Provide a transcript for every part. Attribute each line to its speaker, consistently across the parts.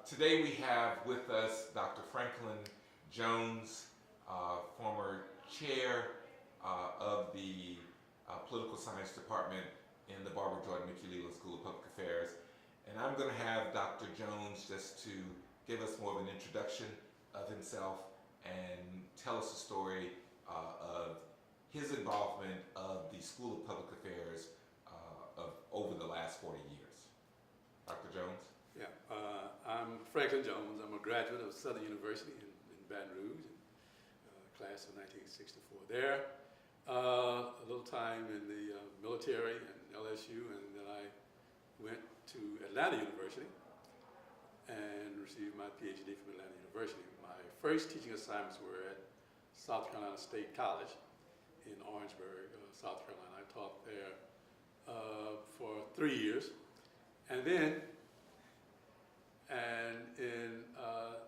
Speaker 1: Today we have with us Dr. Franklin Jones, former chair of the Political Science Department in the Barbara Jordan Mickey Leland School of Public Affairs. And I'm going to have Dr. Jones just to give us more of an introduction of himself and tell us a story of his involvement of the School of Public Affairs over the last 40 years. Dr. Jones?
Speaker 2: Yeah, I'm Franklin Jones. I'm a graduate of Southern University in Baton Rouge, class of 1964 there. A little time in the military and LSU, and then I went to Atlanta University and received my PhD from Atlanta University. My first teaching assignments were at South Carolina State College in Orangeburg, South Carolina. I taught there for 3 years. And then, in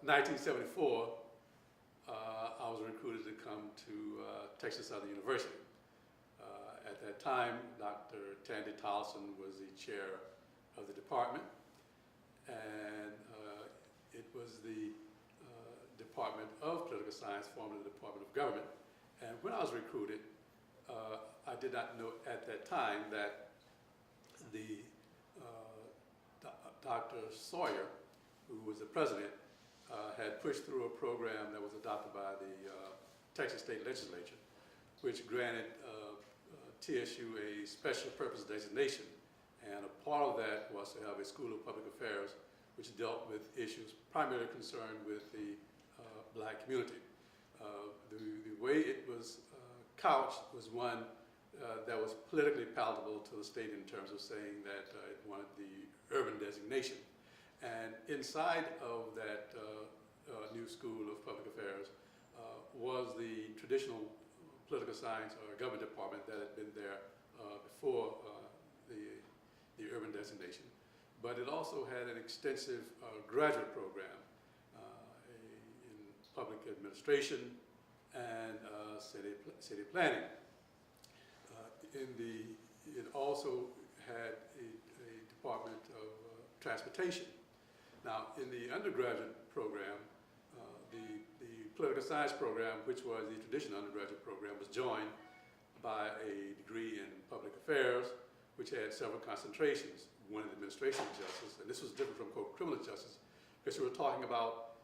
Speaker 2: 1974, I was recruited to come to Texas Southern University. At that time, Dr. Tandy Tolleson was the chair of the department, and it was the Department of Political Science, formerly the Department of Government. And when I was recruited, I did not know at that time that the Dr. Sawyer, who was the president, had pushed through a program that was adopted by the Texas State Legislature, which granted TSU a special purpose designation. And a part of that was to have a School of Public Affairs which dealt with issues primarily concerned with the black community. The way it was couched was one that was politically palatable to the state in terms of saying that it wanted the urban designation. And inside of that new School of Public Affairs was the traditional political science or government department that had been there before the urban designation. But it also had an extensive graduate program in public administration and city planning. It also had a department of transportation. Now, in the undergraduate program, the political science program, which was the traditional undergraduate program, was joined by a degree in public affairs, which had several concentrations. One in administration justice, and this was different from criminal justice, because we were talking about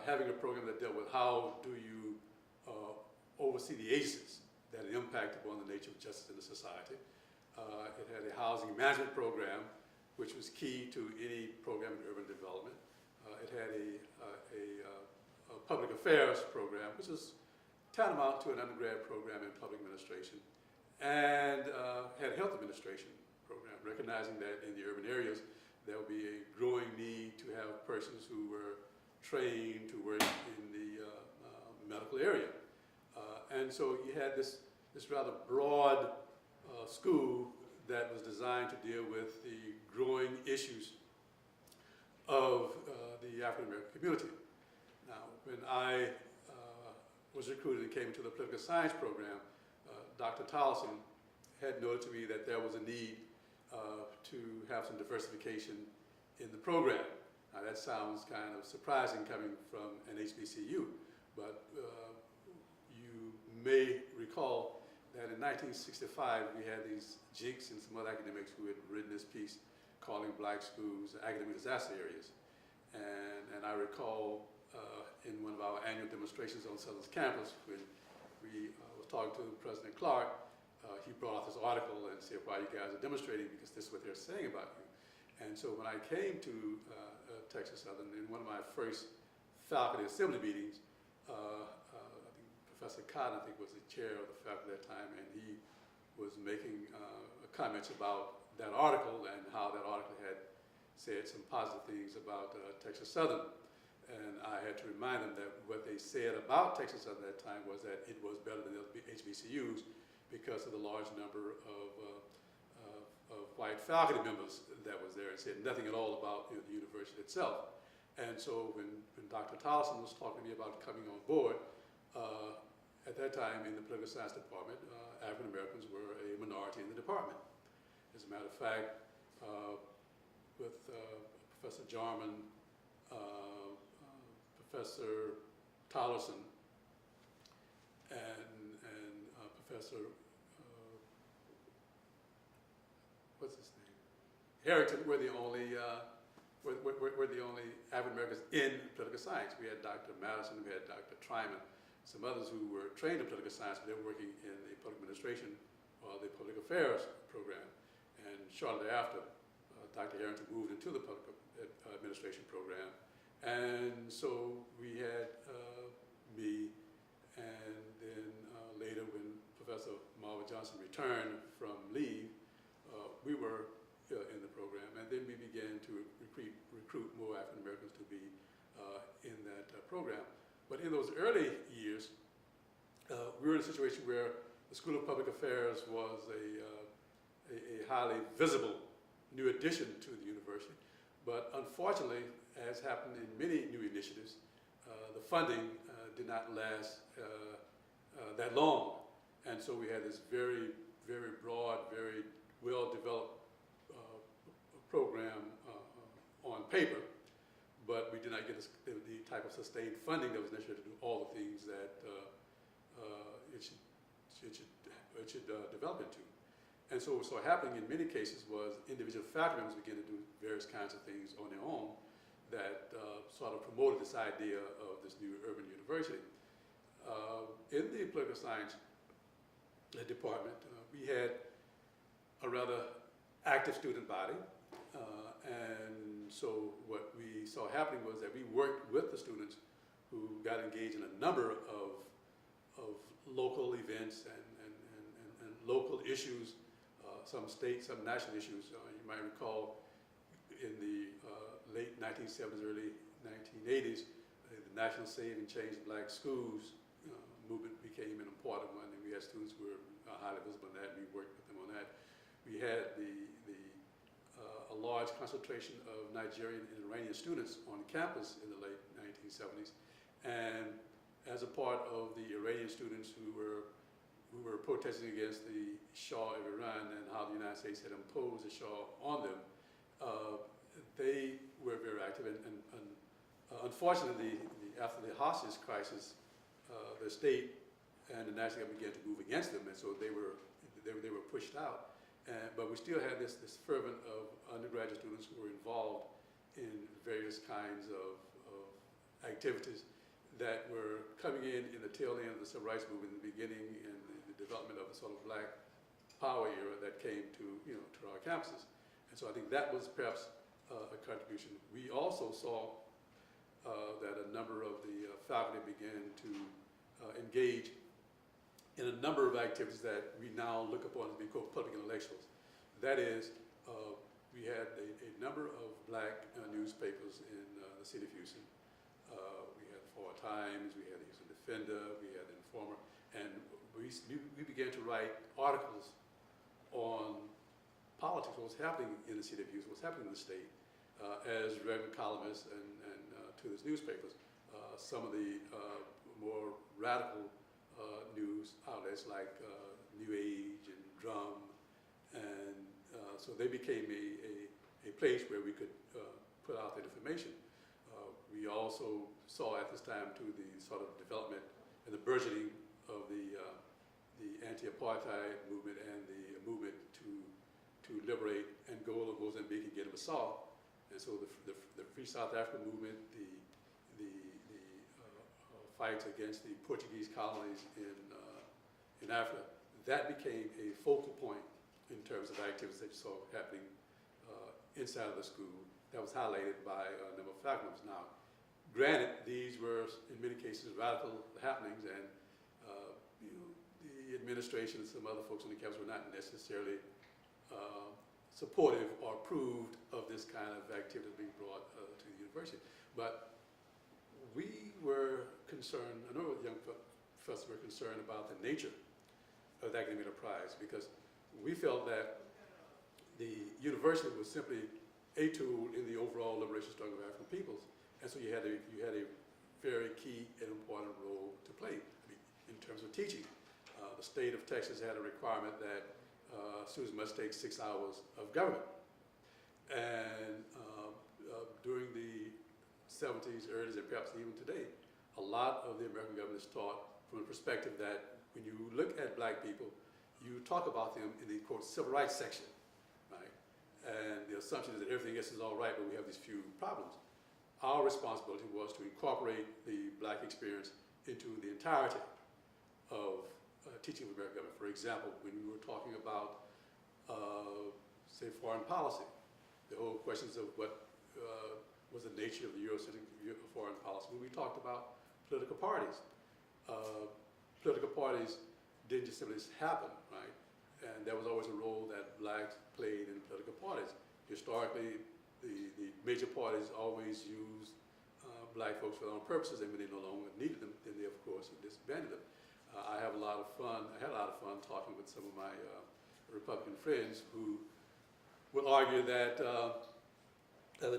Speaker 2: having a program that dealt with how do you oversee the agencies that impact upon the nature of justice in the society. It had a housing management program, which was key to any program in urban development. It had a public affairs program, which is tantamount to an undergrad program in public administration, and had a health administration program, recognizing that in the urban areas there would be a growing need to have persons who were trained to work in the medical area. And so you had this rather broad school that was designed to deal with the growing issues of the African American community. Now, when I was recruited and came into the political science program, Dr. Tolleson had noted to me that there was a need to have some diversification in the program. Now, that sounds kind of surprising coming from an HBCU, but you may recall that in 1965 we had these Jinks and some other academics who had written this piece calling black schools academic disaster areas. And I recall in one of our annual demonstrations on Southern's campus, when we was talking to President Clark, he brought out this article and said, why you guys are demonstrating, because this is what they're saying about you. And so when I came to Texas Southern, in one of my first faculty assembly meetings, I think Professor Cotton, was the chair of the faculty at that time, and he was making comments about that article and how that article had said some positive things about Texas Southern. And I had to remind them that what they said about Texas Southern at that time was that it was better than the HBCUs because of the large number of white faculty members that was there, and said nothing at all about the university itself. And so when Dr. Tolleson was talking to me about coming on board, at that time in the political science department, African Americans were a minority in the department. As a matter of fact, with Professor Jarman Professor Tollerson and Professor, what's his name? Harrington were the only African Americans in political science. We had Dr. Madison, we had Dr. Tryman, some others who were trained in political science, but they were working in the public administration or the public affairs program. And shortly after, Dr. Harrington moved into the public administration program. And so we had me, and then later when Professor Marvin Johnson returned from leave, we were in the program, and then we began to recruit more African Americans to be in that program. But in those early years, we were in a situation where the School of Public Affairs was a highly visible new addition to the university. But unfortunately, as happened in many new initiatives, the funding did not last that long. And so we had this very, very broad, very well-developed program on paper, but we did not get the type of sustained funding that was necessary to do all the things that it should develop into. And so what started happening in many cases was individual faculty members began to do various kinds of things on their own that sort of promoted this idea of this new urban university. In the political science department, we had a rather active student body, and so what we saw happening was that we worked with the students who got engaged in a number of local events and local issues, some state, some national issues. You might recall in the late 1970s, early 1980s, the National Save and Change Black Schools movement became an important one, and we had students who were highly visible in that, and we worked with them on that. We had a large concentration of Nigerian and Iranian students on campus in the late 1970s, and as a part of the Iranian students who were protesting against the Shah of Iran and how the United States had imposed the Shah on them, they were very active, and unfortunately, after the hostage crisis, the state and the national government began to move against them, and so they were pushed out. But we still had this fervent of undergraduate students who were involved in various kinds of activities that were coming in the tail end of the civil rights movement, in the beginning and the development of the sort of black power era that came to our campuses. And so I think that was perhaps a contribution. We also saw that a number of the faculty began to engage in a number of activities that we now look upon as being called public intellectuals. That is, we had a number of black newspapers in the city of Houston. We had the Four Times, we had the Houston Defender, we had the Informer, and we began to write articles on politics, what was happening in the city of Houston, what's happening in the state, as regular columnists and to these newspapers. Some of the more radical news outlets like New Age and Drum, and so they became a place where we could put out that information. We also saw at this time too the sort of development and the burgeoning of the anti-apartheid movement and the movement to liberate Angola, Mozambique, and Guinea-Bissau. And so the Free South Africa movement, the fights against the Portuguese colonies in Africa, that became a focal point in terms of activities that you saw happening inside of the school that was highlighted by a number of faculty members. Now, granted, these were in many cases radical happenings, and the administration and some other folks on the campus were not necessarily supportive or approved of this kind of activity being brought to the university. But we were concerned, I know young professors were concerned about the nature of the academic enterprise, because we felt that the university was simply a tool in the overall liberation struggle of African peoples. And so you had a very key and important role to play. I mean, in terms of teaching. The state of Texas had a requirement that students must take 6 hours of government. And during the 70s, early, and perhaps even today, a lot of the American government is taught from the perspective that when you look at black people, you talk about them in the, quote, civil rights section, right? And the assumption is that everything else is all right, but we have these few problems. Our responsibility was to incorporate the black experience into the entirety of teaching with American government. For example, when we were talking about, say, foreign policy, the whole questions of what was the nature of the Eurocentric foreign policy. When we talked about political parties, political parties didn't just simply happen, right? And there was always a role that blacks played in political parties. Historically, the major parties always used black folks for their own purposes, and when they no longer needed them, then they, of course, disbanded them. I had a lot of fun talking with some of my Republican friends who would argue that the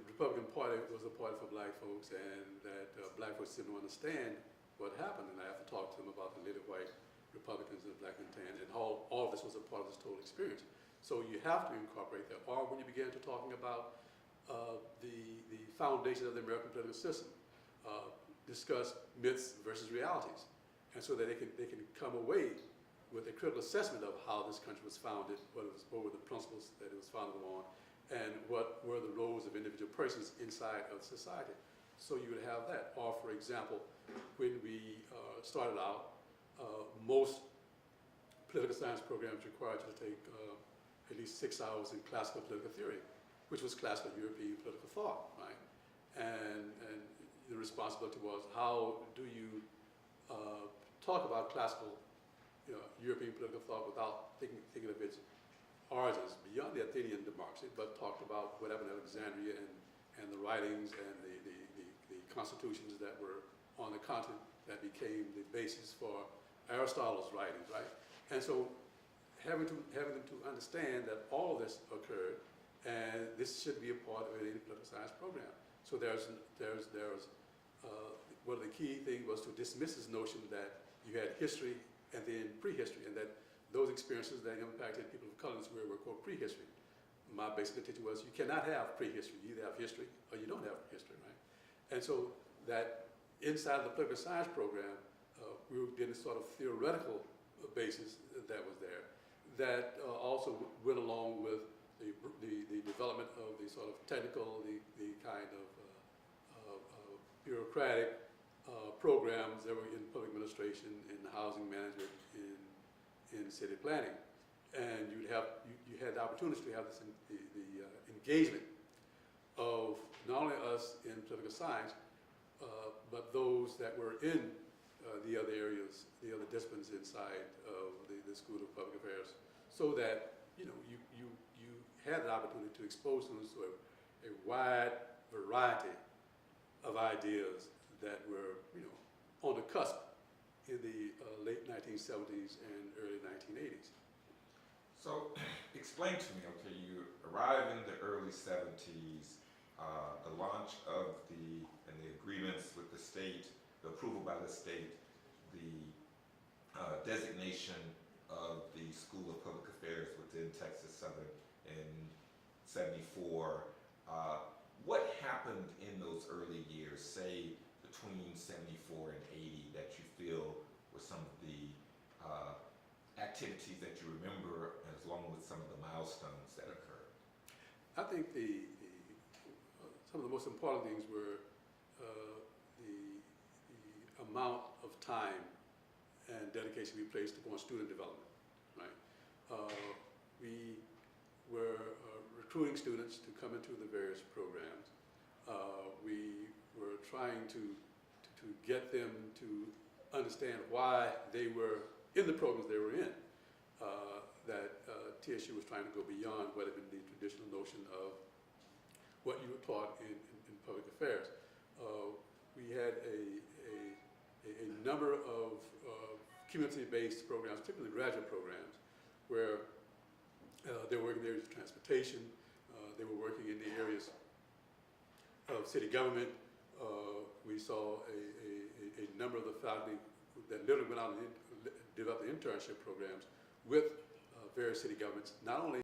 Speaker 2: Republican Party was a party for black folks, and that black folks didn't understand what happened. And I have to talk to them about the native white Republicans and black and tan, and all of this was a part of this total experience. So you have to incorporate that. Or when you begin to talking about the foundation of the American political system, discuss myths versus realities, and so that they can come away with a critical assessment of how this country was founded, what were the principles that it was founded on, and what were the roles of individual persons inside of society. So you would have that. Or, for example, when we started out, most political science programs required you to take at least 6 hours in classical political theory, which was classical European political thought, right? And the responsibility was, how do you talk about classical European political thought without thinking of its origins beyond the Athenian democracy, but talked about what happened in Alexandria and the writings and the constitutions that were on the continent that became the basis for Aristotle's writings, right? And so having them to understand that all of this occurred, and this should be a part of any political science program. So one of the key things was to dismiss this notion that you had history and then prehistory, and that those experiences that impacted people of color were quote prehistory. My basic teaching was you cannot have prehistory. You either have history or you don't have history, right? And so that inside of the political science program, we were getting sort of theoretical basis that was there, that also went along with the development of the sort of technical, the kind of bureaucratic programs that were in public administration, in housing management, in city planning. And you had the opportunity to have this the engagement of not only us in political science, but those that were in the other areas, the other disciplines inside of the School of Public Affairs, so that you had the opportunity to expose students to a wide variety of ideas that were on the cusp in the late 1970s and early 1980s.
Speaker 1: So explain to me, okay, you arrive in the early 70s, the launch of the agreements with the state, the approval by the state, the designation of the School of Public Affairs within Texas Southern in 74. What happened in those early years, say between 74 and 80, that you feel were some of the activities that you remember, as along with some of the milestones that occurred?
Speaker 2: I think some of the most important things were the amount of time and dedication we placed upon student development, right? We were recruiting students to come into the various programs. We were trying to get them to understand why they were in the programs they were in. That TSU was trying to go beyond what had been the traditional notion of what you were taught in public affairs. We had a number of community-based programs, particularly graduate programs, where they were working in the areas of transportation, they were working in the areas of city government. We saw a number of the faculty that literally went out and developed internship programs with various city governments, not only